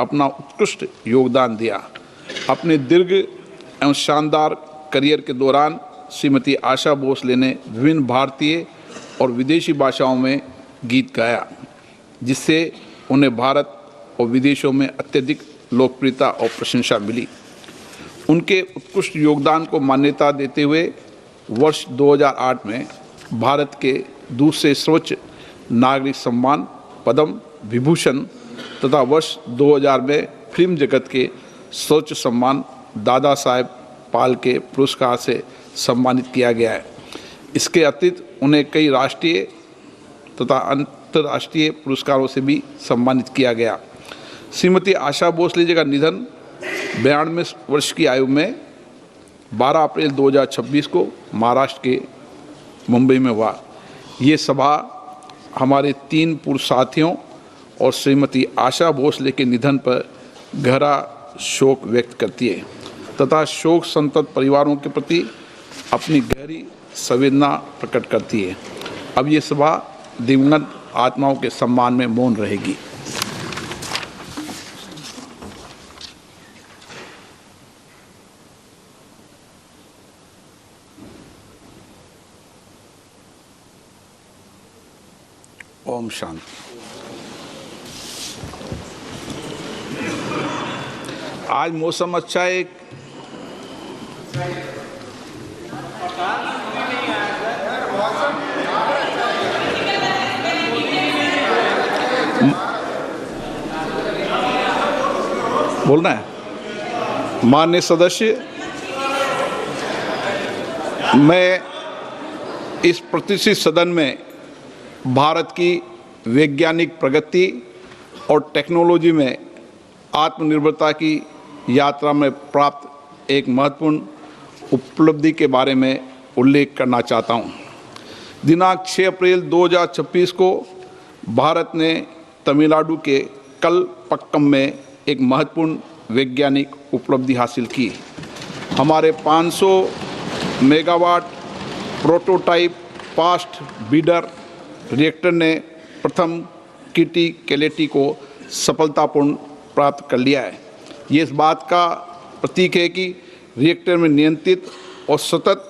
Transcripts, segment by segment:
अपना उत्कृष्ट योगदान दिया। अपने दीर्घ एवं शानदार करियर के दौरान श्रीमती आशा भोसले ने विभिन्न भारतीय और विदेशी भाषाओं में गीत गाया, जिससे उन्हें भारत और विदेशों में अत्यधिक लोकप्रियता और प्रशंसा मिली। उनके उत्कृष्ट योगदान को मान्यता देते हुए वर्ष 2008 में भारत के दूसरे सर्वोच्च नागरिक सम्मान पद्म विभूषण तथा वर्ष 2000 में फिल्म जगत के सर्वोच्च सम्मान दादा साहेब फाल्के पुरस्कार से सम्मानित किया गया है। इसके अतिरिक्त उन्हें कई राष्ट्रीय तथा अंतर्राष्ट्रीय पुरस्कारों से भी सम्मानित किया गया। श्रीमती आशा भोसले जी का निधन 92 वर्ष की आयु में 12 अप्रैल 2026 को महाराष्ट्र के मुंबई में हुआ। ये सभा हमारे 3 पूर्व साथियों और श्रीमती आशा भोसले के निधन पर गहरा शोक व्यक्त करती है तथा शोक संतप्त परिवारों के प्रति अपनी गहरी संवेदना प्रकट करती है। अब ये सभा दिवंगत आत्माओं के सम्मान में मौन रहेगी। ओम शांति। आज मौसम अच्छा है। बोलना है। माननीय सदस्य, मैं इस प्रतिष्ठित सदन में भारत की वैज्ञानिक प्रगति और टेक्नोलॉजी में आत्मनिर्भरता की यात्रा में प्राप्त एक महत्वपूर्ण उपलब्धि के बारे में उल्लेख करना चाहता हूं। दिनांक 6 अप्रैल 2026 को भारत ने तमिलनाडु के कलपक्कम में एक महत्वपूर्ण वैज्ञानिक उपलब्धि हासिल की। हमारे 500 megawatt prototype fast breeder reactor ने प्रथम किटी कैलेटी को सफलतापूर्ण प्राप्त कर लिया है। ये इस बात का प्रतीक है कि रिएक्टर में नियंत्रित और सतत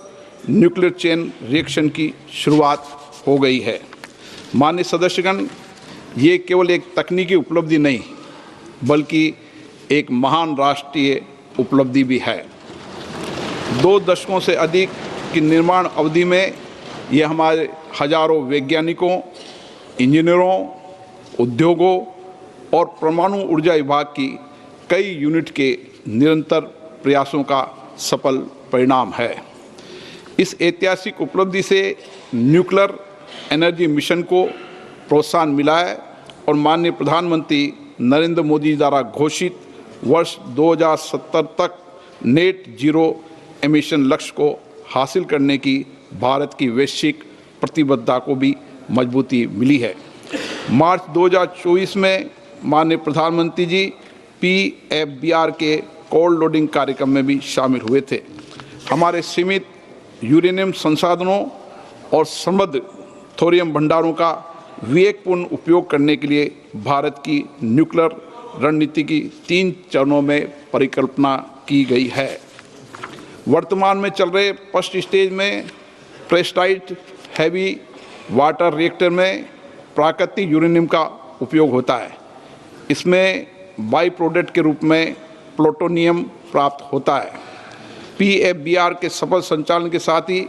न्यूक्लियर चेन रिएक्शन की शुरुआत हो गई है। माननीय सदस्यगण, ये केवल एक तकनीकी उपलब्धि नहीं बल्कि एक महान राष्ट्रीय उपलब्धि भी है। 2 दशकों से अधिक की निर्माण अवधि में ये हमारे हजारों वैज्ञानिकों, इंजीनियरों, उद्योगों और परमाणु ऊर्जा विभाग की कई यूनिट के निरंतर प्रयासों का सफल परिणाम है। इस ऐतिहासिक उपलब्धि से न्यूक्लियर एनर्जी मिशन को प्रोत्साहन मिला है और माननीय प्रधानमंत्री नरेंद्र मोदी द्वारा घोषित वर्ष 2070 तक नेट जीरो एमिशन लक्ष्य को हासिल करने की भारत की वैश्विक प्रतिबद्धता को भी मजबूती मिली है। मार्च 2024 में माननीय प्रधानमंत्री जी PFBR के कोल्ड लोडिंग कार्यक्रम में भी शामिल हुए थे। हमारे सीमित यूरेनियम संसाधनों और समृद्ध थोरियम भंडारों का विवेकपूर्ण उपयोग करने के लिए भारत की न्यूक्लियर रणनीति की 3 चरणों में परिकल्पना की गई है। वर्तमान में चल रहे फर्स्ट स्टेज में प्रेस्टाइज्ड हैवी वाटर रिएक्टर में प्राकृतिक यूरेनियम का उपयोग होता है। इसमें बाई प्रोडक्ट के रूप में प्लूटोनियम प्राप्त होता है। PFBR के सफल संचालन के साथ ही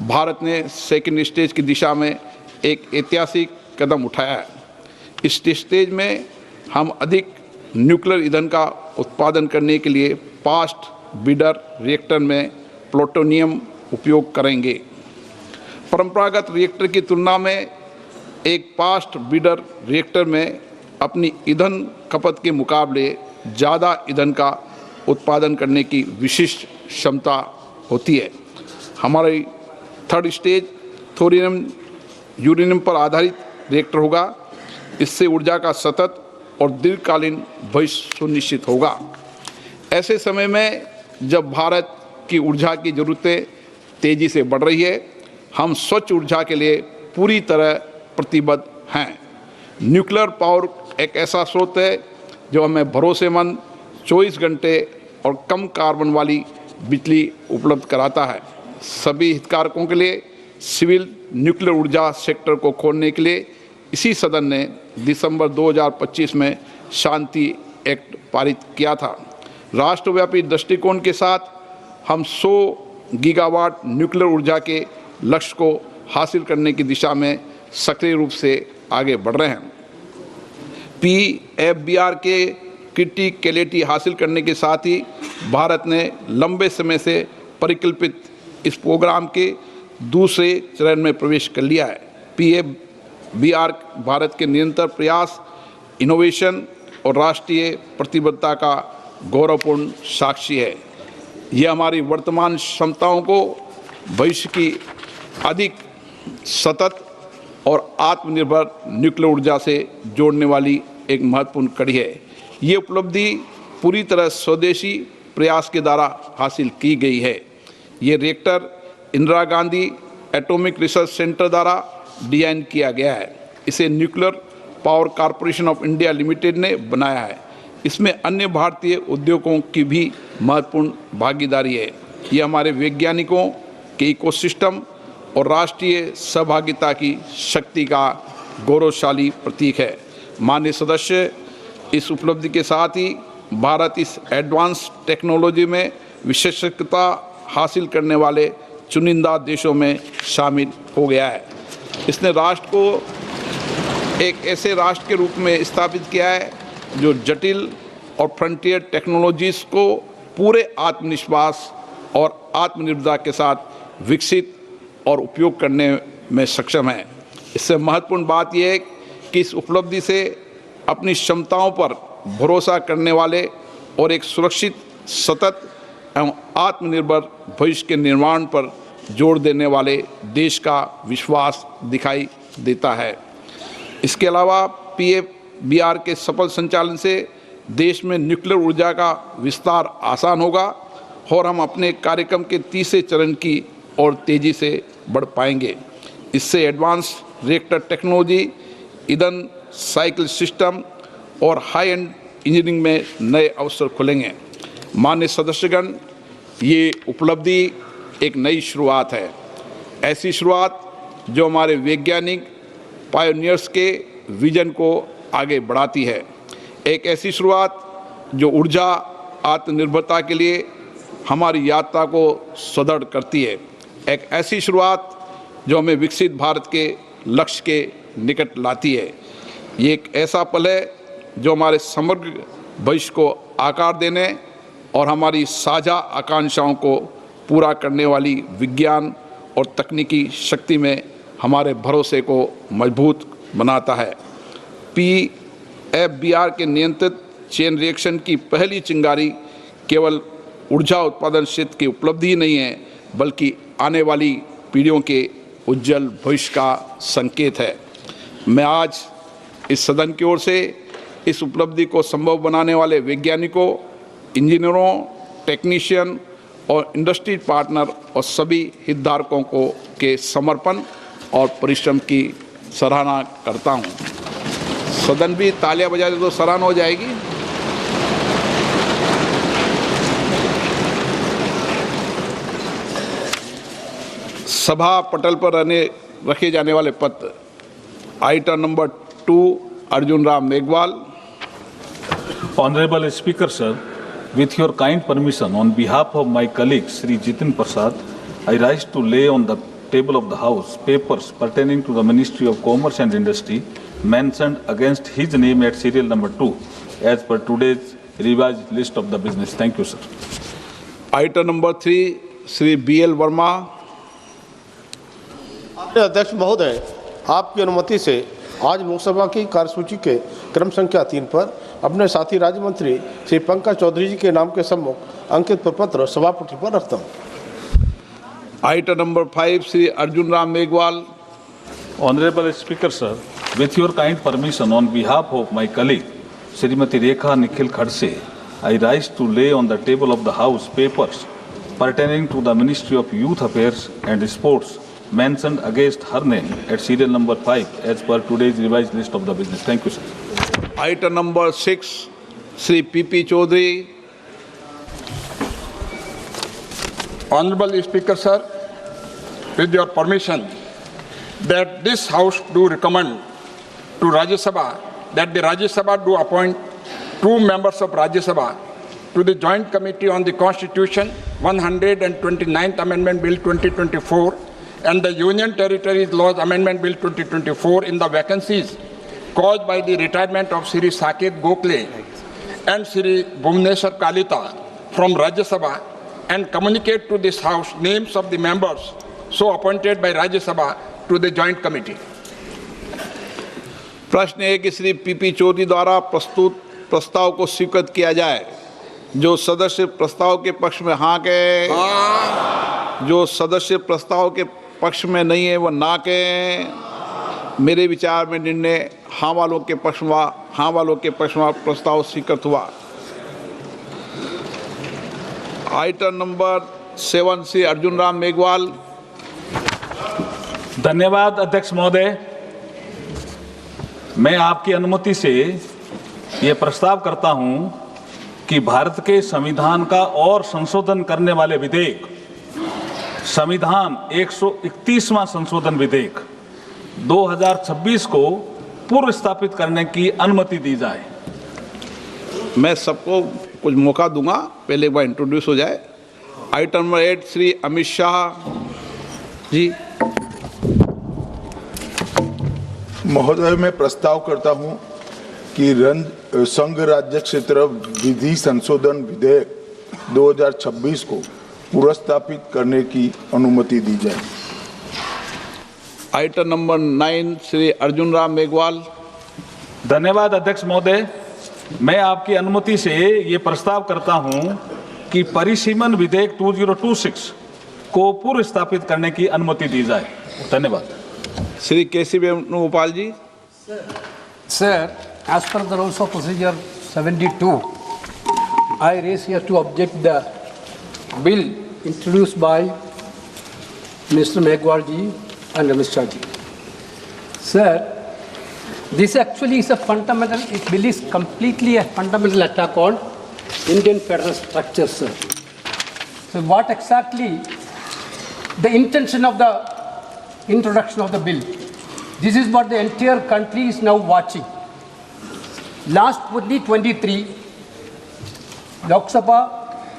भारत ने सेकेंड स्टेज की दिशा में एक ऐतिहासिक कदम उठाया है। इस स्टेज में हम अधिक न्यूक्लियर ईंधन का उत्पादन करने के लिए फास्ट ब्रीडर रिएक्टर में प्लूटोनियम उपयोग करेंगे। परंपरागत रिएक्टर की तुलना में एक फास्ट ब्रीडर रिएक्टर में अपनी ईंधन खपत के मुकाबले ज़्यादा ईंधन का उत्पादन करने की विशिष्ट क्षमता होती है। हमारी थर्ड स्टेज थोरियम यूरेनियम पर आधारित रिएक्टर होगा। इससे ऊर्जा का सतत और दीर्घकालीन भविष्य सुनिश्चित होगा। ऐसे समय में जब भारत की ऊर्जा की ज़रूरतें तेज़ी से बढ़ रही है, हम स्वच्छ ऊर्जा के लिए पूरी तरह प्रतिबद्ध हैं। न्यूक्लियर पावर एक ऐसा स्रोत है जो हमें भरोसेमंद 24 घंटे और कम कार्बन वाली बिजली उपलब्ध कराता है। सभी हितधारकों के लिए सिविल न्यूक्लियर ऊर्जा सेक्टर को खोलने के लिए इसी सदन ने दिसंबर 2025 में शांति एक्ट पारित किया था। राष्ट्रव्यापी दृष्टिकोण के साथ हम 100 गीगावाट न्यूक्लियर ऊर्जा के लक्ष्य को हासिल करने की दिशा में सक्रिय रूप से आगे बढ़ रहे हैं। PFBR के क्रिटिकलिटी हासिल करने के साथ ही भारत ने लंबे समय से परिकल्पित इस प्रोग्राम के दूसरे चरण में प्रवेश कर लिया है। PFBR भारत के निरंतर प्रयास, इनोवेशन और राष्ट्रीय प्रतिबद्धता का गौरवपूर्ण साक्षी है। यह हमारी वर्तमान क्षमताओं को भविष्य की अधिक सतत और आत्मनिर्भर न्यूक्लियर ऊर्जा से जोड़ने वाली एक महत्वपूर्ण कड़ी है। ये उपलब्धि पूरी तरह स्वदेशी प्रयास के द्वारा हासिल की गई है। ये reactor Indira Gandhi atomic research centre द्वारा डिजाइन किया गया है। इसे nuclear power corporation of India limited ने बनाया है। इसमें अन्य भारतीय उद्योगों की भी महत्वपूर्ण भागीदारी है। ये हमारे वैज्ञानिकों के इकोसिस्टम और राष्ट्रीय सहभागिता की शक्ति का गौरवशाली प्रतीक है। माननीय सदस्य, इस उपलब्धि के साथ ही भारत इस एडवांस टेक्नोलॉजी में विशेषज्ञता हासिल करने वाले चुनिंदा देशों में शामिल हो गया है। इसने राष्ट्र को एक ऐसे राष्ट्र के रूप में स्थापित किया है जो जटिल और फ्रंटियर टेक्नोलॉजीज़ को पूरे आत्मविश्वास और आत्मनिर्भरता के साथ विकसित और उपयोग करने में सक्षम है। इससे महत्वपूर्ण बात यह है कि इस उपलब्धि से अपनी क्षमताओं पर भरोसा करने वाले और एक सुरक्षित, सतत एवं आत्मनिर्भर भविष्य के निर्माण पर जोर देने वाले देश का विश्वास दिखाई देता है। इसके अलावा PFBR के सफल संचालन से देश में न्यूक्लियर ऊर्जा का विस्तार आसान होगा और हम अपने कार्यक्रम के तीसरे चरण की ओर तेज़ी से बढ़ पाएंगे। इससे एडवांस रिएक्टर टेक्नोलॉजी, ईंधन साइकिल सिस्टम और हाई एंड इंजीनियरिंग में नए अवसर खुलेंगे। माननीय सदस्यगण, ये उपलब्धि एक नई शुरुआत है। ऐसी शुरुआत जो हमारे वैज्ञानिक पायोनियर्स के विजन को आगे बढ़ाती है। एक ऐसी शुरुआत जो ऊर्जा आत्मनिर्भरता के लिए हमारी यात्रा को सुदृढ़ करती है। एक ऐसी शुरुआत जो हमें विकसित भारत के लक्ष्य के निकट लाती है। ये एक ऐसा पल है जो हमारे समग्र भविष्य को आकार देने और हमारी साझा आकांक्षाओं को पूरा करने वाली विज्ञान और तकनीकी शक्ति में हमारे भरोसे को मजबूत बनाता है। PFBR के नियंत्रित चेन रिएक्शन की पहली चिंगारी केवल ऊर्जा उत्पादन क्षेत्र की उपलब्धि ही नहीं है, बल्कि आने वाली पीढ़ियों के उज्जवल भविष्य का संकेत है। मैं आज इस सदन की ओर से इस उपलब्धि को संभव बनाने वाले वैज्ञानिकों, इंजीनियरों, टेक्नीशियन और इंडस्ट्री पार्टनर और सभी हितधारकों को के समर्पण और परिश्रम की सराहना करता हूं। सदन भी तालियां बजा दे तो सराहना हो जाएगी। सभा पटल पर रखे जाने वाले पत्र। Item number 2, Arjun Ram Meghwal. Honorable Speaker, sir, with your kind permission, on behalf of my colleague Sri Jitin Prasad, I rise to lay on the table of the House papers pertaining to the Ministry of Commerce and Industry mentioned against his name at serial number 2 as per today's revised list of the business. Thank you, sir. Item number 3, Sri BL Verma. अध्यक्ष महोदय, आपकी अनुमति से आज लोकसभा की कार्यसूची के क्रम संख्या 3 पर अपने साथी राज्य मंत्री श्री पंकज चौधरी जी के नाम के सम्मुख अंकित प्रपत्र सभापति पर रखता हूँ। Item number 5, Shri Arjun Ram Meghwal. Honorable Speaker, sir, with your kind permission, on behalf of my colleague Srimati Rekha Nikhil Khadse, I rise to lay on the table of the House papers pertaining to the Ministry of Youth Affairs and Sports mentioned against her name at serial number 5 as per today's revised list of the business. Thank you, sir. Item number 6, Shri PP Chaudhary. Honorable Speaker, sir, with your permission, that this House do recommend to Rajya Sabha that the Rajya Sabha do appoint 2 members of Rajya Sabha to the Joint Committee on the Constitution, 129th Amendment Bill 2024 and the Union Territories Laws Amendment Bill 2024 in the vacancies caused by the retirement of Shri Saket Gokhale and Shri Bhuvneshwar Kalita from Rajya Sabha and communicate to this House names of the members so appointed by Rajya Sabha to the Joint Committee. प्रश्न है कि श्री पीपी चौधरी द्वारा प्रस्तुत प्रस्ताव को स्वीकृत किया जाए। जो सदस्य प्रस्ताव के पक्ष में हाँ कहे, जो सदस्य प्रस्ताव के पक्ष में नहीं है वो ना कहे। मेरे विचार में निर्णय हाँ वालों के पक्ष में प्रस्ताव स्वीकृत हुआ। Item number 7 Shri Arjun Ram Meghwal. धन्यवाद अध्यक्ष महोदय। मैं आपकी अनुमति से ये प्रस्ताव करता हूं कि भारत के संविधान का और संशोधन करने वाले विधेयक, संविधान 131वां संशोधन विधेयक 2026 को पूर्व स्थापित करने की अनुमति दी जाए। मैं सबको कुछ मौका दूंगा, पहले एक बार इंट्रोड्यूस हो जाए। Item number 8 Shri Amit Shah ji. महोदय, मैं प्रस्ताव करता हूं कि संघ राज्य क्षेत्र विधि संशोधन विधेयक 2026 को पुनर्स्थापित करने की अनुमति दी जाए। Item number 9 Shri Arjun Ram Meghwal. धन्यवाद अध्यक्ष महोदय। मैं आपकी अनुमति से ये प्रस्ताव करता हूं कि परिसीमन विधेयक 2026 को पूर्व स्थापित करने की अनुमति दी जाए। धन्यवाद। श्री केसी वेणुगोपाल जी। Sir, as per the rules of procedure 72, I raise here to object the bill introduced by Mr. Meghwal ji and Amit Shah ji. Sir, this actually is a fundamental, it bill is completely a fundamental attack on Indian federal structure, sir. So what exactly the intention of the introduction of the bill? This is what the entire country is now watching. Last 2023, Lok Sabha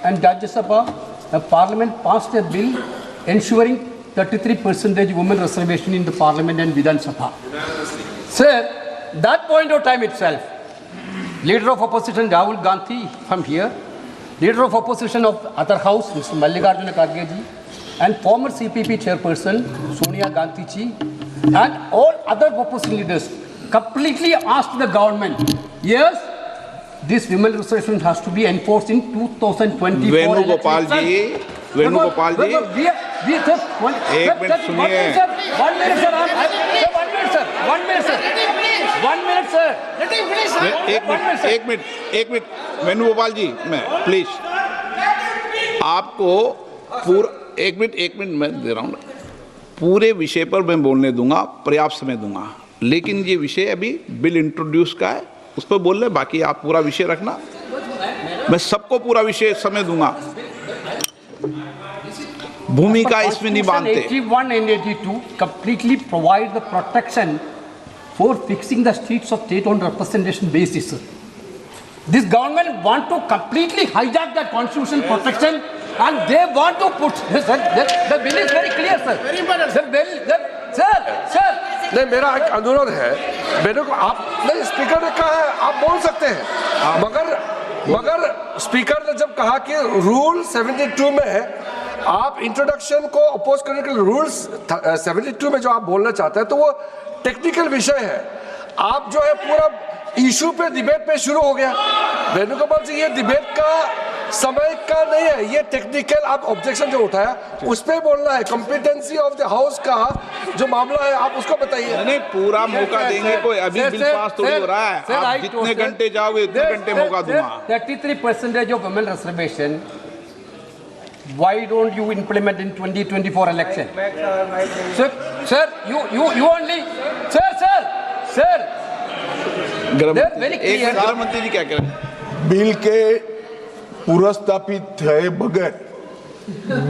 and Rajya Sabha, the Parliament passed a bill ensuring 33% women reservation in the Parliament and Vidhan Sabha. Sir, that point of time itself, Leader of Opposition Rahul Gandhi from here, Leader of Opposition of other House, Mr. Mallikarjuna Kharge ji, and former CPP Chairperson Sonia Gandhi ji, and all other opposition leaders completely asked the government, yes, this women reservation has to be enforced in 2024 Venugopal जी, वेणुगोपाल जी, एक minute सुनिए। एक minute Venugopal जी, मैं please आपको एक minute मैं दे रहा हूँ। पूरे विषय पर मैं बोलने दूंगा, पर्याप्त समय दूंगा, लेकिन ये विषय अभी बिल इंट्रोड्यूस का है, उस पर बोल ले, बाकी आप पूरा विषय रखना। मैं सबको पूरा विषय समय दूंगा। भूमिका इसमें नहीं बांधते। 81 and 82 completely provide the protection for fixing the streets of state on representation basis. This government want to completely hijack that constitutional protection and they want to put, the bill is very clear, sir. The bill, sir. नहीं, मेरा एक अनुरोध है, मेरे को आप नहीं, speaker ने कहा है आप बोल सकते हैं, मगर स्पीकर ने जब कहा कि रूल 72 में है, आप इंट्रोडक्शन को अपोज करने के लिए रूल्स 72 में जो आप बोलना चाहते हैं तो वो टेक्निकल विषय है। आप जो है पूरा इशू पे डिबेट पे शुरू हो गया। वेणुगोपाल जी, ये डिबेट का समय का नहीं है, ये टेक्निकल आप ऑब्जेक्शन जो उठाया उस पे बोलना है। कॉम्पिटेंसी ऑफ द हाउस का जो मामला है आप उसको बताइए। नहीं, पूरा मौका देंगे, कोई अभी बिल पास थोड़ी हो रहा है। आप जितने घंटे जाओगे उतने घंटे मौका दूंगा। 33% of women reservation, why don't you implement in 2024 election? Sir, you only, sir. गृह मंत्री जी क्या करें? बिल के पुरस्तापित है बगैर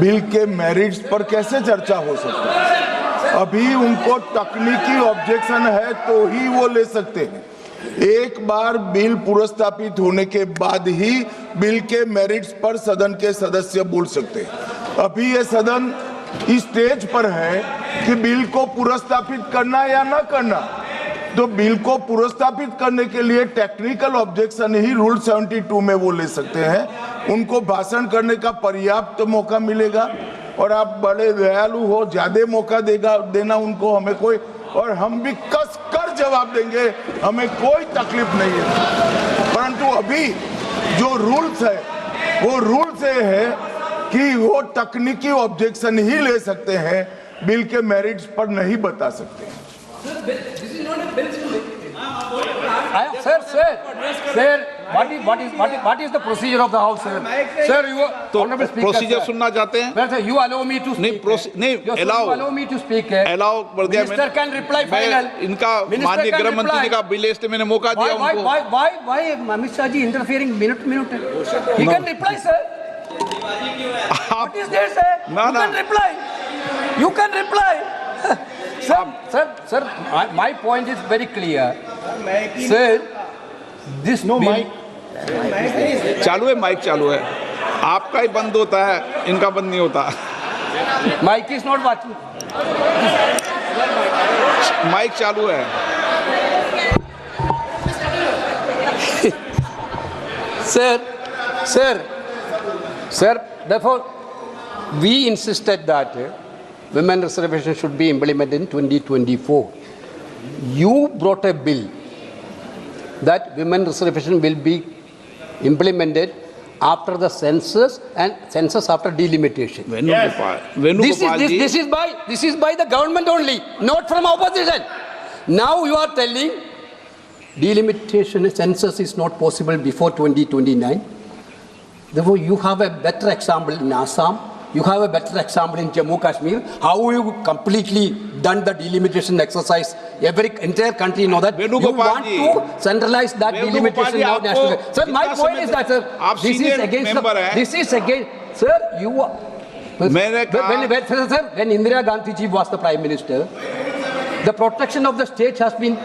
बिल के मेरिट्स पर कैसे चर्चा हो सकता है? अभी उनको तकनीकी ऑब्जेक्शन है तो ही वो ले सकते हैं। एक बार बिल पुरस्तापित होने के बाद ही बिल के मेरिट्स पर सदन के सदस्य बोल सकते हैं। अभी ये सदन इस स्टेज पर है कि बिल को पुरस्तापित करना या ना करना, तो बिल को पुरस्तापित करने के लिए टेक्निकल ऑब्जेक्शन ही रूल 72 में वो ले सकते हैं। उनको भाषण करने का पर्याप्त मौका मिलेगा और आप बड़े दयालु हो, ज्यादा मौका देना उनको, हमें कोई, और हम भी कस कर जवाब देंगे, हमें कोई तकलीफ नहीं है। परंतु अभी जो रूल्स है वो रूल से है कि वो तकनीकी ऑब्जेक्शन ही ले सकते हैं, बिल के मेरिट्स पर नहीं बता सकते। Sir, what is the procedure of the house, sir? Sir, you तो honorable speaker, प्रोसीजर sir. सुनना चाहते हैं? Well, sir, you allow me to नहीं, speak. नहीं, Yes, sir, allow. you allow me to speak. Allow कर दिया Minister can reply final. इनका Minister माननीय can गृह मंत्री जी reply. का बिल इसलिए मैंने मौका दिया उनको। Why, Amit Shah ji interfering minute? He can reply, sir. What is there, sir? No, You no. can reply. You can reply. Sir, my point is very clear. Sir, this bill. चालू है, mic चालू है, आपका ही बंद होता है, इनका बंद नहीं होता। Mike is not watching. Mic चालू है। Sir, therefore, we insisted that women reservation should be implemented in 2024. You brought a bill that women reservation will be implemented after the census and census after delimitation. Venugopal ji, This is by the government only, not from opposition. Now you are telling delimitation census is not possible before 2029. Therefore, you have a better example in Assam. You have a better example in Jammu Kashmir. How you completely done the delimitation exercise? Every entire country know that. You Venugopal want ji. to centralize that Venugopal delimitation ji, now आपको national. Sir, my कितना point समय is that, sir, आप this is senior against member हैं। this is against, sir, you are. मैंने कहा- When Indira Gandhi ji was the Prime Minister, the protection of the state has been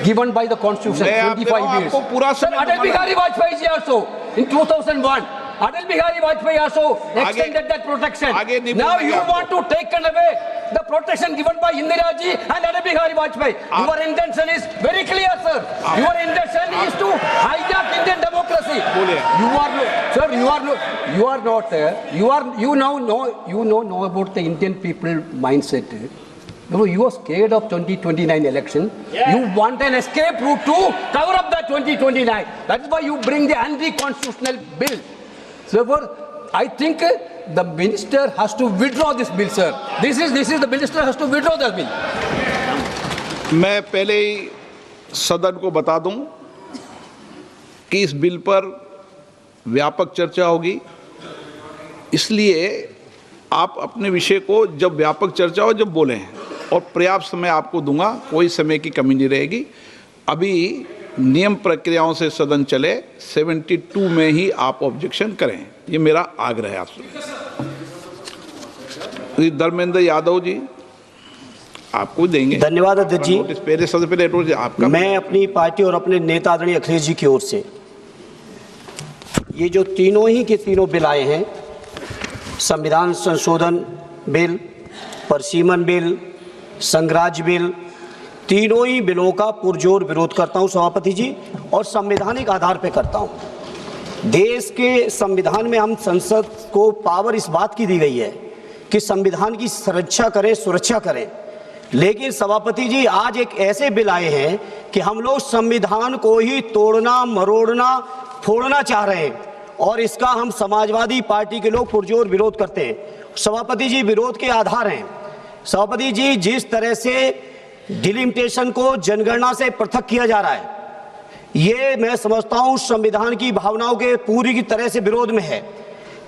given by the Constitution, मैं आप 25 years. आपको पूरा Sir, समय Atal दूंगा। Bihari Vajpayee ji also, in 2001, Atal Bihari Vajpayee also extended that protection. आगे नहीं Now बोलेंगे you आपको। want to take away the protection given by Indira ji and Atal Bihari Vajpayee. Your intention is very clear, sir. Your intention is to hijack Indian democracy. बोलिए। You know about the Indian people mindset. You are scared of 2029 election. You want an escape route to cover up that 2029. That is why you bring the anti-constitutional bill. Therefore, I think the minister has to withdraw this bill, sir. This is the minister has to withdraw the bill. मैं पहले ही सदन को बता दूं कि इस bill पर व्यापक चर्चा होगी, इसलिए आप अपने विषय को जब व्यापक चर्चा हो जब बोलें, और पर्याप्त समय आपको दूंगा, कोई समय की कमी नहीं रहेगी। अभी नियम प्रक्रियाओं से सदन चले, 72 में ही आप ऑब्जेक्शन करें, ये मेरा आग्रह है आपसे। धर्मेंद्र यादव जी, आपको देंगे। धन्यवाद अध्यक्ष जी। नोटिस पहले सबसे पहले नोटिस आपका। मैं अपनी पार्टी और अपने नेता आदरणीय अखिलेश जी की ओर से ये जो तीनों ही के तीनों बिल आए हैं, संविधान संशोधन बिल, परसीमन बिल, संघराज्य बिल, तीनों ही बिलों का पुरजोर विरोध करता हूं सभापति जी, और संवैधानिक आधार पर करता हूं। देश के संविधान में हम संसद को पावर इस बात की दी गई है कि संविधान की सुरक्षा करें, सुरक्षा करें, लेकिन सभापति जी आज एक ऐसे बिल आए हैं कि हम लोग संविधान को ही तोड़ना, मरोड़ना, फोड़ना चाह रहे हैं, और इसका हम समाजवादी पार्टी के लोग पुरजोर विरोध करते हैं। सभापति जी, विरोध के आधार हैं। सभापति जी, जिस तरह से डिलिमिटेशन को जनगणना से पृथक किया जा रहा है, ये मैं समझता हूं संविधान की भावनाओं के पूरी की तरह से विरोध में है।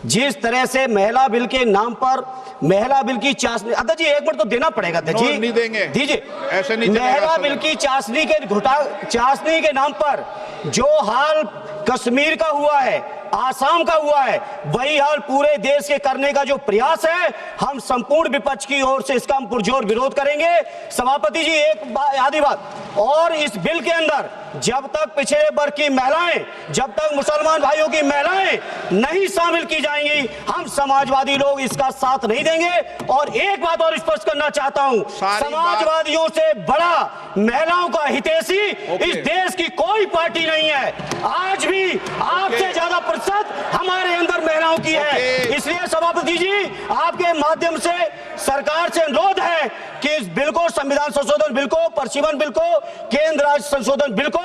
जिस तरह से महिला बिल के नाम पर महिला बिल की चाशनी, अध्यक्ष जी एक मिनट तो देना पड़ेगा अध्यक्ष जी, नहीं देंगे, दीजिए। ऐसे नहीं चलेगा महिला सदन। बिल की चाशनी के नाम पर जो हाल कश्मीर का हुआ है, आसाम का हुआ है, वही हाल पूरे देश के करने का जो प्रयास है, हम संपूर्ण विपक्ष की ओर से इसका हम पुरजोर विरोध करेंगे। सभापति जी, एक आधी बात और, इस बिल के अंदर जब तक पिछड़े वर्ग की महिलाएं, जब तक मुसलमान भाइयों की महिलाएं नहीं शामिल की जाएंगी, हम समाजवादी लोग इसका साथ नहीं देंगे। और एक बात और स्पष्ट करना चाहता हूं, समाजवादियों से बड़ा महिलाओं का हितैषी इस देश की कोई पार्टी नहीं है। आज भी आपसे ज्यादा प्रतिशत हमारे अंदर महिलाओं की है। इसलिए सभापति जी, आपके माध्यम से सरकार से अनुरोध है कि इस बिल को, संविधान संशोधन बिल को, परिसीमन बिल को, केंद्र राज्य संशोधन बिल को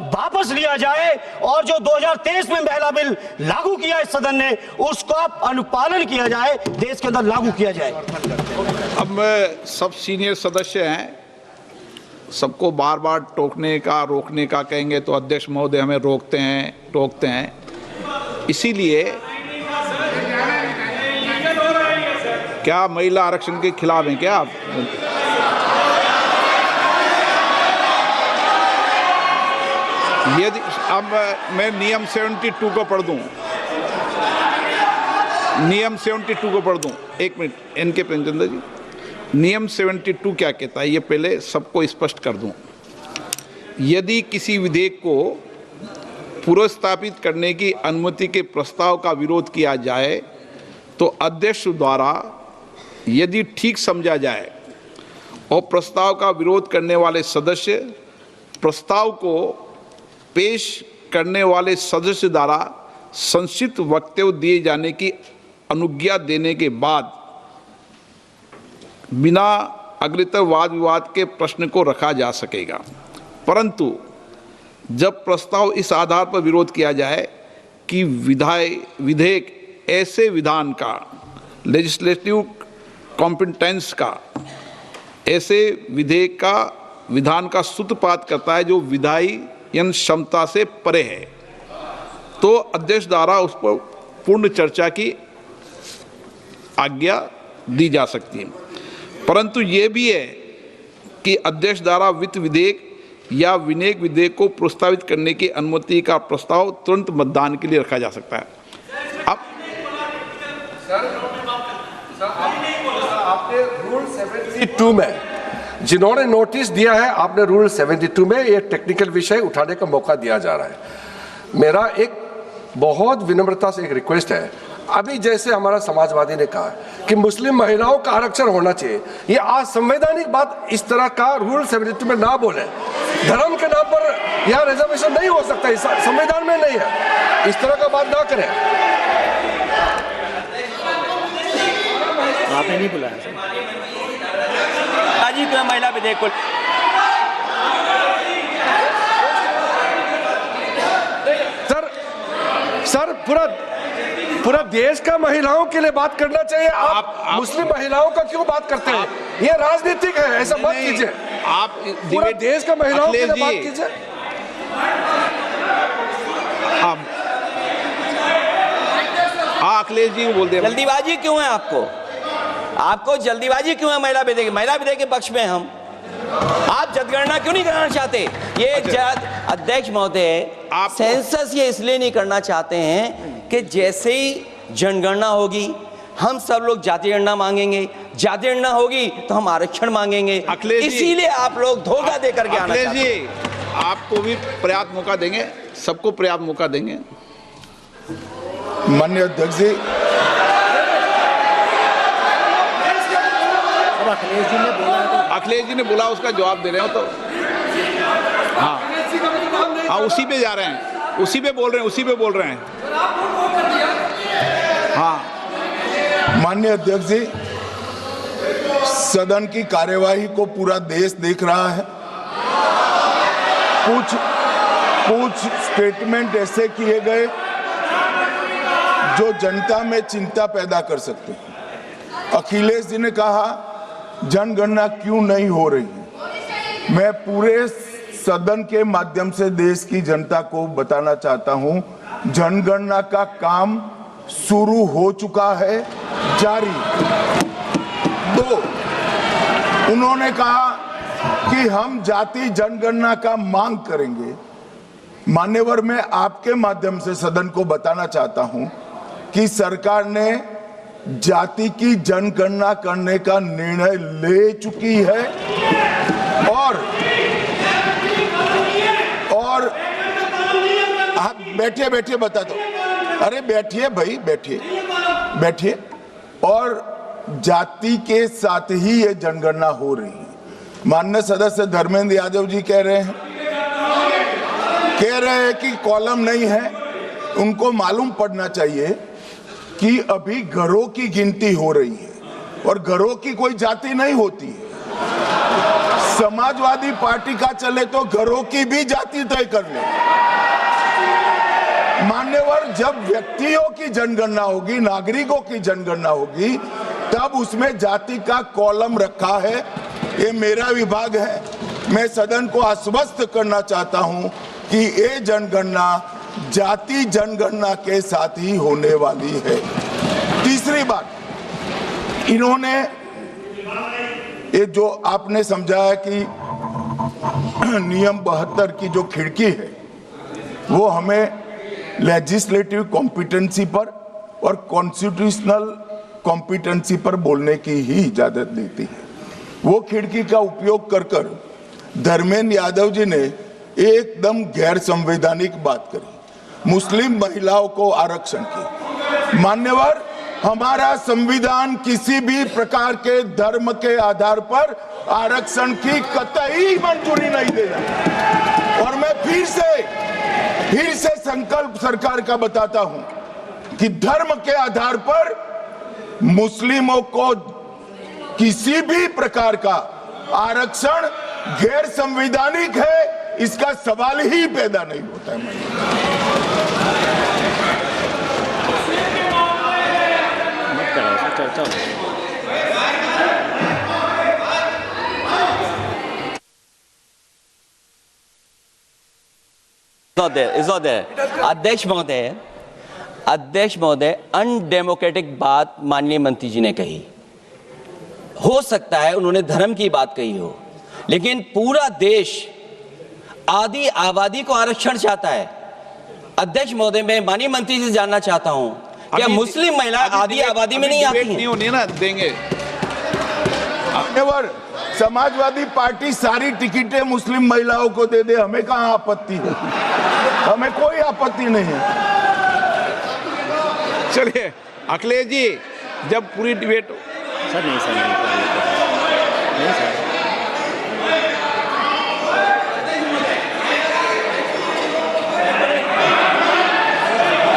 वापस लिया जाए और जो 2023 में महिला बिल लागू किया इस सदन ने, उसका अनुपालन किया जाए, देश के अंदर लागू किया जाए। अब सब सीनियर सदस्य हैं, सबको बार बार टोकने का, रोकने का कहेंगे तो अध्यक्ष महोदय हमें रोकते हैं, टोकते हैं। इसीलिए क्या महिला आरक्षण के खिलाफ हैं क्या आप? यदि अब मैं नियम 72 को पढ़ दूं, नियम 72 को पढ़ दूं, एक मिनट एन के प्रेमचंद्र जी, नियम 72 क्या कहता है ये पहले सबको स्पष्ट कर दूं। यदि किसी विधेयक को पुरस्तापित करने की अनुमति के प्रस्ताव का विरोध किया जाए तो अध्यक्ष द्वारा यदि ठीक समझा जाए और प्रस्ताव का विरोध करने वाले सदस्य प्रस्ताव को पेश करने वाले सदस्य द्वारा संक्षिप्त वक्तव्य दिए जाने की अनुज्ञा देने के बाद बिना अग्रतर वाद विवाद के प्रश्न को रखा जा सकेगा। परंतु जब प्रस्ताव इस आधार पर विरोध किया जाए कि विधेयक ऐसे विधान का, लेजिस्लेटिव कॉम्पिटेंस का, ऐसे विधेयक का विधान का सूत्रपात करता है जो विधायन क्षमता से परे है, तो अध्यक्ष द्वारा उस पर पूर्ण चर्चा की आज्ञा दी जा सकती है। परंतु ये भी है कि अध्यक्ष द्वारा वित्त विधेयक या विनियोग विधेयक को प्रस्तावित करने की अनुमति का प्रस्ताव तुरंत मतदान के लिए रखा जा सकता है। अब आपने रूल 72 में जिन्होंने नोटिस दिया है, आपने रूल 72 में ये टेक्निकल विषय उठाने का मौका दिया जा रहा है। मेरा एक बहुत विनम्रता से एक रिक्वेस्ट है, अभी जैसे हमारा समाजवादी ने कहा कि मुस्लिम महिलाओं का आरक्षण होना चाहिए, ये असंवैधानिक बात इस तरह का रूल 72 में ना बोले। धर्म के नाम पर यहाँ रिजर्वेशन नहीं हो सकता, संविधान में नहीं है, इस तरह का बात ना करें। आपने नहीं बुलाया जी महिला विधेयक को। सर पूरा देश का महिलाओं के लिए बात करना चाहिए। आप मुस्लिम महिलाओं का क्यों बात करते हैं? ये राजनीतिक है, ऐसा मत कीजिए। आप पूरा देश का महिलाओं के लिए बात कीजिए। हाँ, अखिलेश जी बोलते हैं। जल्दीबाजी क्यों है आपको जल्दीबाजी क्यों है? महिला विधेयक के पक्ष में हम, आप जनगणना क्यों नहीं कराना चाहते? ये अध्यक्ष महोदय, आप सेंसस ये इसलिए नहीं करना चाहते हैं कि जैसे ही जनगणना होगी हम सब लोग जाति गणना मांगेंगे, जाति गणना होगी तो हम आरक्षण मांगेंगे, इसीलिए आप लोग धोखा दे करके आना चाहते हैं। जी, आपको भी पर्याप्त मौका देंगे, सबको पर्याप्त मौका देंगे। माननीय अध्यक्ष जी, अखिलेश जी ने बोला, उसका जवाब दे रहे हो तो हाँ, उसी पे जा रहे हैं, उसी पे बोल रहे हैं। हाँ, माननीय अध्यक्ष जी, सदन की कार्यवाही को पूरा देश देख रहा है। कुछ स्टेटमेंट ऐसे किए गए जो जनता में चिंता पैदा कर सकते हैं। अखिलेश जी ने कहा जनगणना क्यों नहीं हो रही है। मैं पूरे सदन के माध्यम से देश की जनता को बताना चाहता हूं, जनगणना का काम शुरू हो चुका है, जारी। 2, उन्होंने कहा कि हम जाति जनगणना का मांग करेंगे। मान्यवर, मैं आपके माध्यम से सदन को बताना चाहता हूं कि सरकार ने जाति की जनगणना करने का निर्णय ले चुकी है और आप बैठिए बैठिए बता दो। अरे बैठिए भाई, बैठिए। और जाति के साथ ही ये जनगणना हो रही है। माननीय सदस्य धर्मेंद्र यादव जी कह रहे हैं कि कॉलम नहीं है। उनको मालूम पड़ना चाहिए कि अभी घरों की गिनती हो रही है और घरों की कोई जाति नहीं होती है। समाजवादी पार्टी का चले तो घरों की भी जाति तय कर ले। मान्यवर, जब व्यक्तियों की जनगणना होगी, नागरिकों की जनगणना होगी, तब उसमें जाति का कॉलम रखा है। ये मेरा विभाग है। मैं सदन को आश्वस्त करना चाहता हूं कि ये जनगणना जाति जनगणना के साथ ही होने वाली है। तीसरी बात, इन्होंने ये जो आपने समझाया कि नियम 72 की जो खिड़की है वो हमें लेजिस्लेटिव कॉम्पिटेंसी पर और कॉन्स्टिट्यूशनल कॉम्पिटेंसी पर बोलने की ही इजाजत देती है। वो खिड़की का उपयोग कर धर्मेंद्र यादव जी ने एकदम गैर संवैधानिक बात करी, मुस्लिम महिलाओं को आरक्षण की। मान्यवर, हमारा संविधान किसी भी प्रकार के धर्म के आधार पर आरक्षण की कतई मंजूरी नहीं देगा। और मैं फिर से संकल्प सरकार का बताता हूं कि धर्म के आधार पर मुस्लिमों को किसी भी प्रकार का आरक्षण गैर संवैधानिक है, इसका सवाल ही पैदा नहीं होता है। It's not there. अध्यक्ष महोदय, अनडेमोक्रेटिक बात माननीय मंत्री जी ने कही। हो सकता है उन्होंने धर्म की बात कही हो, लेकिन पूरा देश आदि आबादी को आरक्षण चाहता है। अध्यक्ष महोदय, मैं माननीय मंत्री से जानना चाहता हूं, क्या मुस्लिम महिला आदि आबादी में नहीं आती हैं? नहीं होनी ना, देंगे। समाजवादी पार्टी सारी टिकटें मुस्लिम महिलाओं को दे दे, हमें कहां आपत्ति है? हमें कोई आपत्ति नहीं है। चलिए अखिलेश जी, जब पूरी डिबेट सर नहीं सर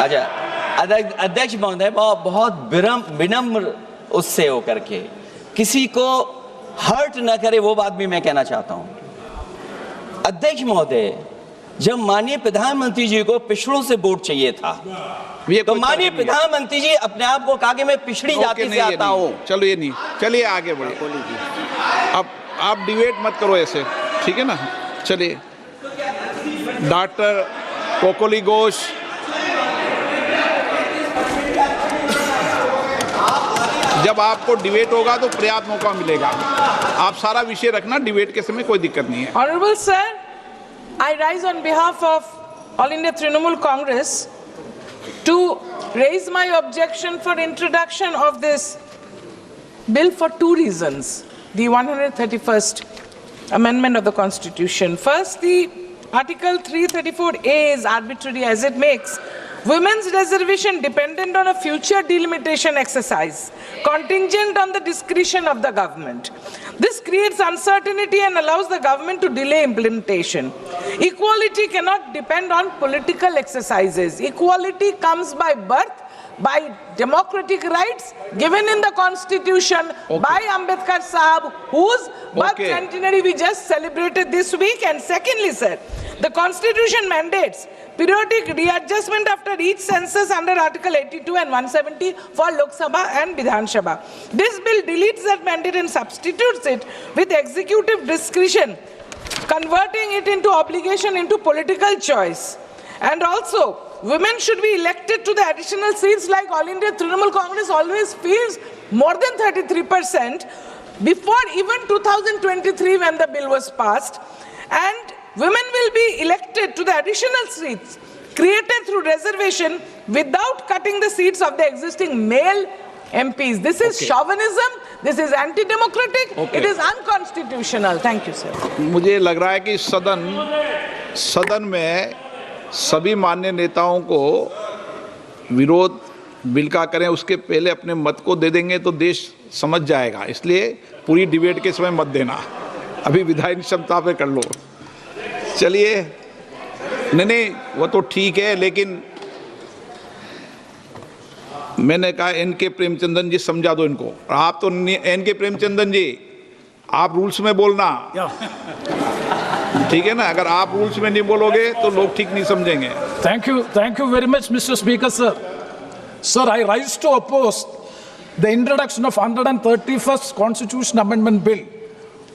अच्छा, अध्यक्ष महोदय, बहुत विनम्र उससे होकर के किसी को हर्ट न करे वो बात भी मैं कहना चाहता हूं। अध्यक्ष महोदय, जब माननीय प्रधानमंत्री जी को पिछड़ों से वोट चाहिए था, तो माननीय प्रधानमंत्री जी अपने आप को कहा कि मैं पिछड़ी जाति से आता हूं। चलो ये नहीं, चलिए आगे बढ़िए। अब आप डिबेट मत करो ऐसे, ठीक है ना? चलिए, डॉक्टर कोकोली घोष। जब आपको डिबेट होगा तो पर्याप्त मौका मिलेगा। आप सारा विषय रखना, डिबेट के समय कोई दिक्कत नहीं है। Honorable sir, I rise on behalf of All India Trinamool Congress to raise my objection for introduction of this bill for two reasons. The 131st Amendment of the Constitution. First, the Article 334A is arbitrary as it makes women's reservation dependent on a future delimitation exercise, contingent on the discretion of the government. This creates uncertainty and allows the government to delay implementation. Equality cannot depend on political exercises. Equality comes by birth, by democratic rights given in the Constitution by Ambedkar Sahab, whose birth centenary we just celebrated this week. And secondly, sir, the Constitution mandates periodic readjustment after each census under Article 82 and 170 for Lok Sabha and Vidhan Sabha. This bill deletes that mandate and substitutes it with executive discretion, converting it into obligation into political choice. And also, women should be elected to the additional seats like All India Trinamool Congress always feels more than 33% before even 2023 when the bill was passed. And women will be elected to the additional seats created through reservation without cutting the seats of the existing male MPs. This is chauvinism, this is anti-democratic, it is unconstitutional. Thank you, sir. मुझे लग रहा है कि सदन में सभी मान्य नेताओं को विरोध बिल का करें, उसके पहले अपने मत को दे देंगे तो देश समझ जाएगा। इसलिए पूरी डिबेट के समय मत देना, अभी विधायी क्षमता पे कर लो। चलिए, नहीं वो तो ठीक है, लेकिन मैंने कहा एन.के. प्रेमचंदन जी समझा दो इनको। आप तो एन.के. प्रेमचंदन जी, आप रूल्स में बोलना, ठीक है ना? अगर आप रूल्स में नहीं बोलोगे तो लोग ठीक नहीं समझेंगे। Thank you very much, Mr. Speaker, sir. Sir, I rise to oppose the introduction of 131st Constitution Amendment Bill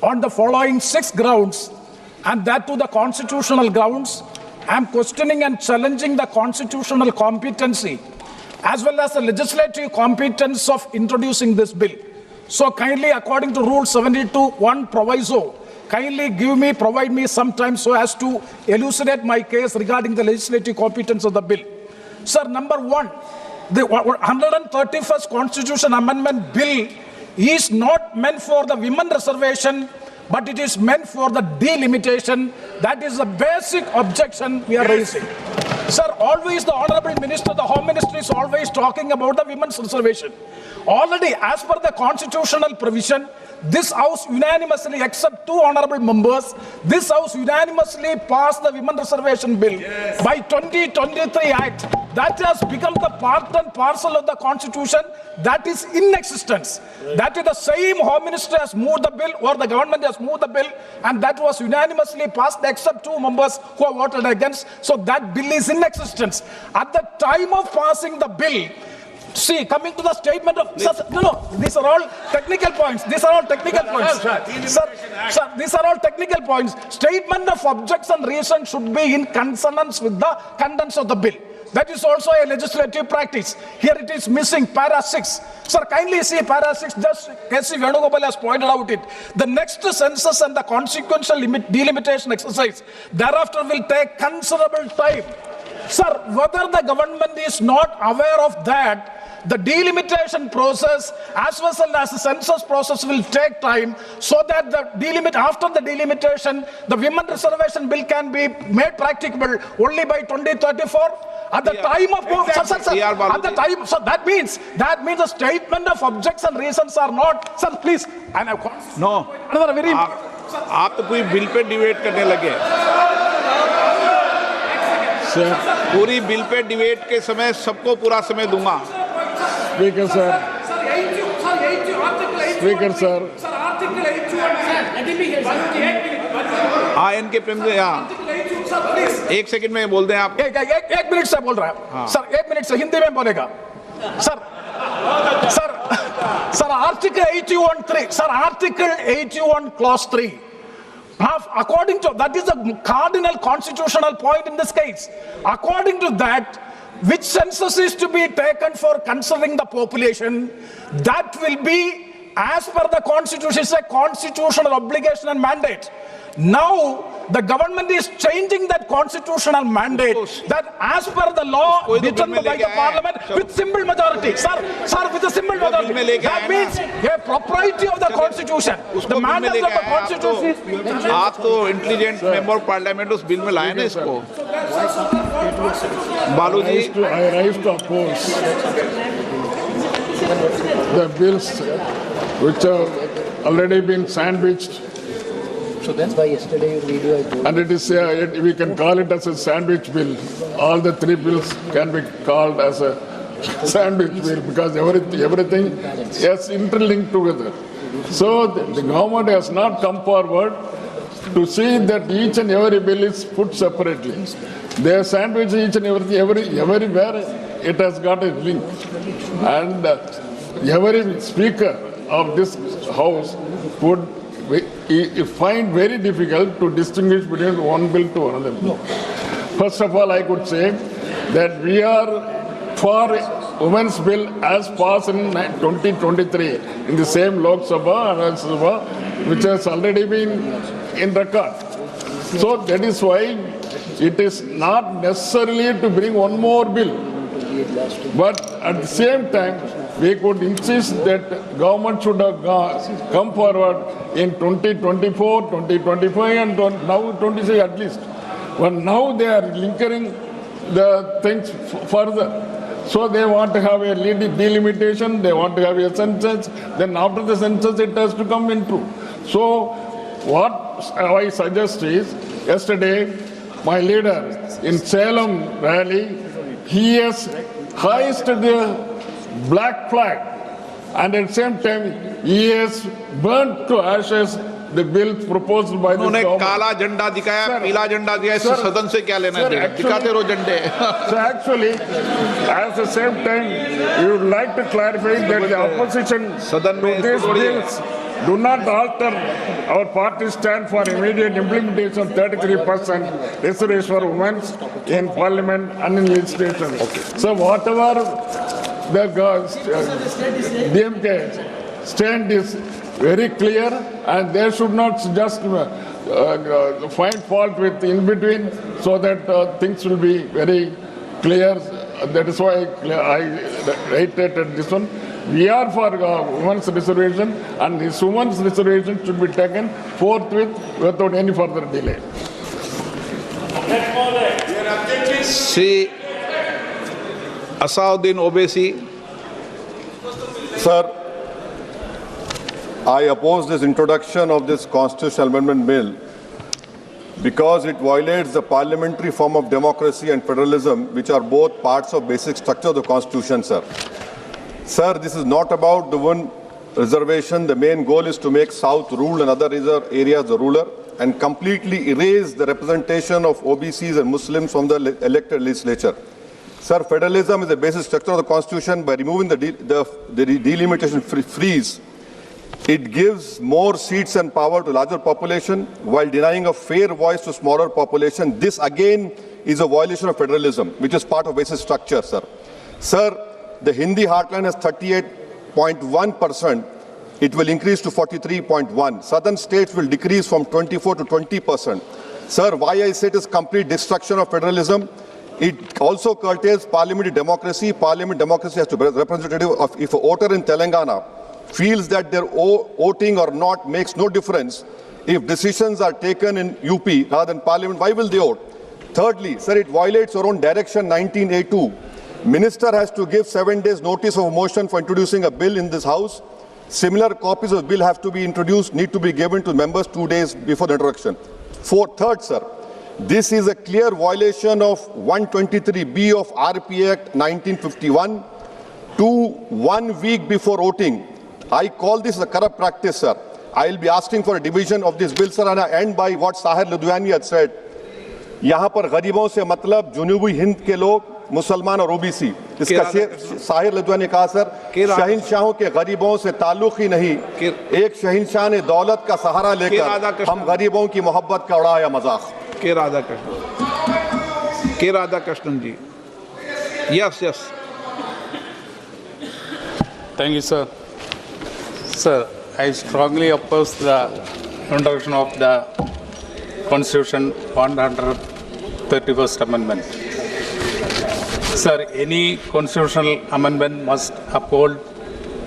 on the following 6 grounds, and that to the constitutional grounds. I am questioning and challenging the constitutional competency as well as the legislative competence of introducing this bill. So kindly, according to Rule 72(1) proviso, kindly provide me some time so as to elucidate my case regarding the legislative competence of the bill. Sir, number one, the 131st Constitution Amendment Bill is not meant for the women reservation, but it is meant for the delimitation. That is the basic objection we are raising. Sir, always the Honorable Minister, the Home Ministry is always talking about the women's reservation. Already, as per the constitutional provision, this House unanimously, except 2 honorable members, this House unanimously passed the Women Reservation Bill by 2023 Act. That has become the part and parcel of the Constitution that is in existence. That is the same Home Minister has moved the bill, or the government has moved the bill, and that was unanimously passed except 2 members who have voted against. So that bill is in existence. At the time of passing the bill, see, coming to the statement of... No, these are all technical points. These are all technical points. Sir, these are all technical points. Statement of objects and reasons should be in consonance with the contents of the bill. That is also a legislative practice. Here it is missing, para 6. Sir, kindly see para 6, just K.C. Venugopal has pointed out it. The next census and the consequential delimitation exercise thereafter will take considerable time. Sir, whether the government is not aware of that, the delimitation process as well as the census process will take time, so that after the delimitation, the women reservation bill can be made practicable only by 2034. At the time of at the time, so that means the statement of objects and reasons are not. Sir, please, and I No, another very आप तो पूरी bill pay debate करने लगे। पूरी bill pay debate के समय सबको पूरा समय दूंगा। स्पीकर सर, स्पीकर सर, हाँ, इनके प्रेम से, हाँ, 1 सेकंड में बोल दें आप। एक मिनट से बोल रहा है। हाँ। सर 1 मिनट से हिंदी में बोलेगा। Sir article 81(3), sir article 81 clause 3, according to that is the cardinal constitutional point in this case. According to that, which census is to be taken for considering the population, that will be as per the constitution. It's a constitutional obligation and mandate. Now the government is changing that constitutional mandate, that as per the law determined by the parliament with simple majority. Sir, with a simple majority. That means a propriety of the constitution. The mandate of the constitution. आप तो intelligent member of parliament उस bill में लाए ना इसको। बालू जी, I rise to oppose the bills which have already been sandwiched. So that's why yesterday your video I told. And it is, we can call it as a sandwich bill. All the 3 bills can be called as a sandwich bill because everything is interlinked together. So the government has not come forward to see that each and every bill is put separately. They have sandwiched each and everywhere it has got a link. And every speaker of this house would find very difficult to distinguish between one bill to another bill. First of all, I could say that we are for women's bill as passed in 2023 in the same Lok Sabha and Rajya Sabha, which has already been in record. So that is why it is not necessarily to bring one more bill. But at the same time, we could insist that government should have come forward in 2024, 2025 and now 26 at least. But now they are linking the things further. So they want to have a delimitation, they want to have a census, then after the census it has to come into. So what I suggest is, yesterday my leader in Salem rally, he has hoisted the black flag and at the same time he has burnt to ashes the bill proposed by the उन्होंने government. काला झंडा दिखाया, पीला झंडा दिया, इससे सदन से क्या लेना देना? दिखाते रहो झंडे. So actually, at the same time, you would like to clarify that the opposition to these bills do not alter our party stand for immediate implementation of 33% reservation for women in parliament and in legislation. So whatever the DMK stand is very clear, and they should not just find fault with in between, so that things will be very clear. That is why I reiterated this one. We are for women's reservation, and this women's reservation should be taken forthwith without any further delay. See, Asauddin Owaisi. Sir, I oppose this introduction of this constitutional amendment bill because it violates the parliamentary form of democracy and federalism, which are both parts of basic structure of the Constitution, sir. Sir, this is not about the one reservation. The main goal is to make South rule and other areas the ruler and completely erase the representation of OBCs and Muslims from the elected legislature. Sir, federalism is the basic structure of the Constitution. By removing the delimitation freeze, it gives more seats and power to larger population while denying a fair voice to smaller population. This again is a violation of federalism, which is part of basic structure, sir. Sir, the Hindi heartland has 38.1%. It will increase to 43.1%. Southern states will decrease from 24 to 20%. Sir, why I say it is complete destruction of federalism? It also curtails parliamentary democracy. Parliament democracy has to be representative of, if a voter in Telangana feels that their voting or not makes no difference, if decisions are taken in UP rather than parliament, why will they vote? Thirdly, sir, it violates our own direction 19A2. Minister has to give 7 days notice of a motion for introducing a bill in this house. Similar copies of the bill have to be introduced, need to be given to members 2 days before the introduction. Third, sir, this is a clear violation of 123B of RPA Act 1951 to 1 week before voting. I call this a corrupt practice, sir. I will be asking for a division of this bill, sir, and I end by what Sahir Ludhiani had said. यहाँ पर गरीबों से मतलब जुनूबी हिंद के लोग, मुसलमान और OBC, इसका साहिर लुधियानी ने कहा सर, शहंशाहों के गरीबों से ताल्लुक ही नहीं, एक शहंशाह ने दौलत का सहारा लेकर हम गरीबों की मोहब्बत का उड़ाया मजाक. के राधाकृष्णन जी. Yes. Thank you, sir. Sir, I strongly oppose the introduction of the Constitution 131st Amendment. Sir, any constitutional amendment must uphold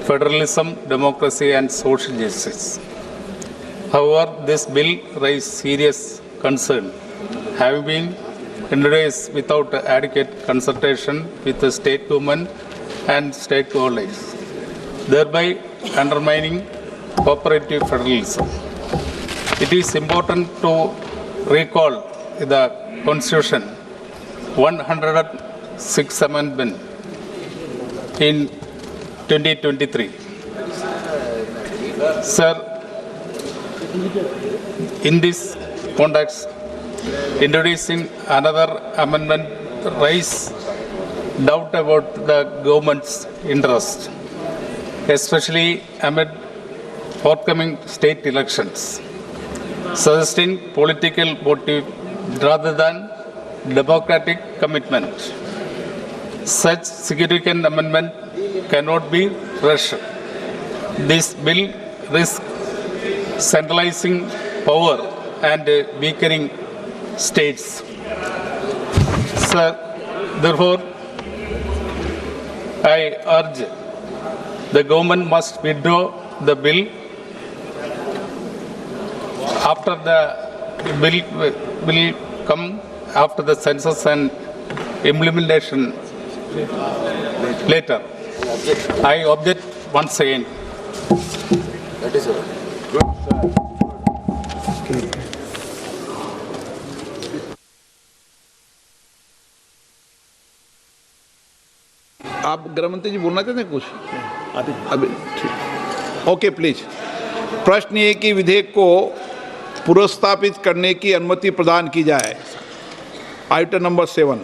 federalism, democracy and social justice. However, this bill raises serious concern, having been introduced without adequate consultation with the state government and stakeholders, thereby undermining cooperative federalism. It is important to recall the Constitution 106th Amendment in 2023. Sir, in this context, introducing another amendment raises doubt about the government's interest, especially amid forthcoming state elections, suggesting political motive rather than democratic commitment. Such significant amendment cannot be rushed. This bill risks centralizing power and weakening states. Sir, therefore, I urge the government must withdraw the bill after the bill will come after the census and implementation later. I object once again. आप गृहमंत्री जी बोलना चाहते हैं कुछ अभी? ठीक, okay please. प्रश्न ये कि विधेयक को पुनर्स्थापित करने की अनुमति प्रदान की जाए। Item number 7।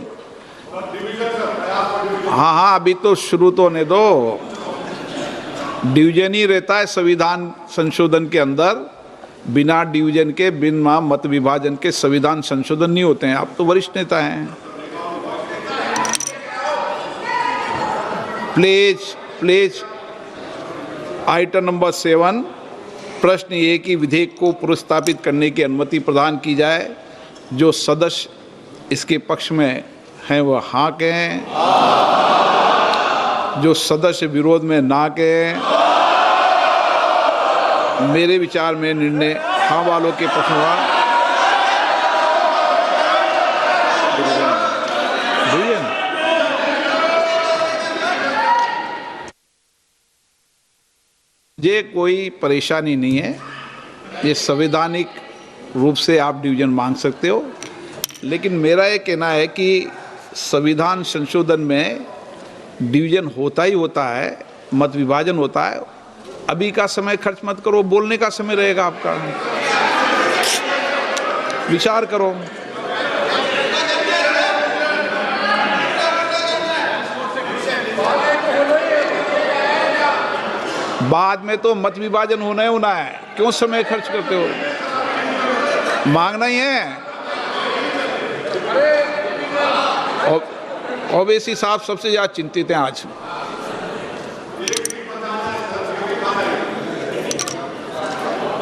हाँ, अभी तो शुरू तो होने दो। डिवीजन ही रहता है संविधान संशोधन के अंदर। बिना डिवीजन के, बिना मत विभाजन के संविधान संशोधन नहीं होते हैं। आप तो वरिष्ठ नेता हैं। प्लीज। Item number 7। प्रश्न ये कि विधेयक को पुनर्स्थापित करने की अनुमति प्रदान की जाए। जो सदस्य इसके पक्ष में हैं वह हाँ कहें, जो सदस्य विरोध में ना कहें। मेरे विचार में निर्णय हाँ वालों के पक्ष में हुआ। ये कोई परेशानी नहीं है। ये संवैधानिक रूप से आप डिवीजन मांग सकते हो, लेकिन मेरा ये कहना है कि संविधान संशोधन में डिवीजन होता ही होता है, मत विभाजन होता है। अभी का समय खर्च मत करो, बोलने का समय रहेगा आपका। विचार करो। बाद में तो मत विभाजन होना है, क्यों समय खर्च करते हो? मांगना ही है। ओवैसी साहब सबसे ज्यादा चिंतित हैं आज।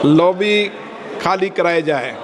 लॉबी खाली कराए जाए।